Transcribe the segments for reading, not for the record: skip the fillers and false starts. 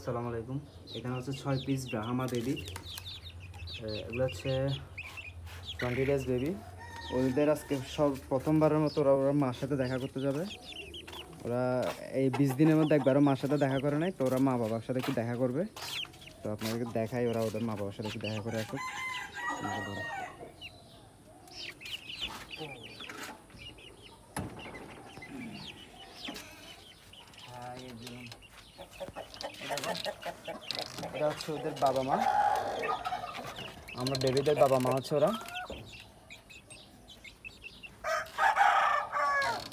আসসালামু আলাইকুম। এখানে হচ্ছে 6 পিস ব্রাহ্মা বেবি। এগুলো হচ্ছে 20 ডেজ বেবি। ওদের আজকে সব প্রথমবারের মতো ওরা মার সাথে দেখা করতে যাবে। ওরা এই 20 দিনের মধ্যে একবারও মার সাথে দেখা করে নাই, তো ওরা মা বাবার সাথে একটু দেখা করবে। তো আপনাদেরকে দেখাই ওরা ওদের মা বাবার সাথে একটু দেখা করে আসুক। এটা হচ্ছে ওদের বাবা মা, আমরা বেবিদের বাবা মা হচ্ছে ওরা।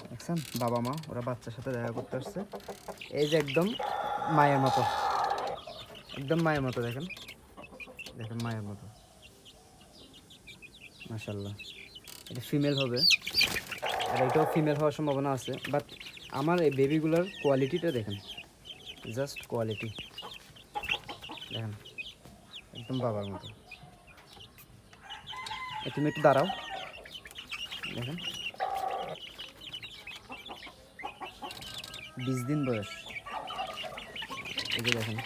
দেখছেন বাবা মা, ওরা বাচ্চার সাথে দেখা করতে আসছে। এই যে একদম মায়ের মতো, একদম মায়ের মতো, দেখেন দেখেন মায়ের মতো, মাশাল্লাহ। এটা ফিমেল হবে, আর এটাও ফিমেল হওয়ার সম্ভাবনা আছে। বাট আমার এই বেবিগুলোর কোয়ালিটিটা দেখেন, জাস্ট কোয়ালিটি দেখেন, একদম বাবার মতো। তুমি একটু দাঁড়াও, দেখেন 20 দিন বয়স, এই যে দেখেন।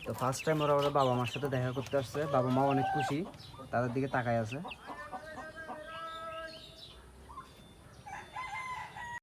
তো ফার্স্ট টাইম ওরা বাবা মার সাথে দেখা করতে আসছে, বাবা মা অনেক খুশি, তাদের দিকে তাকায় আছে।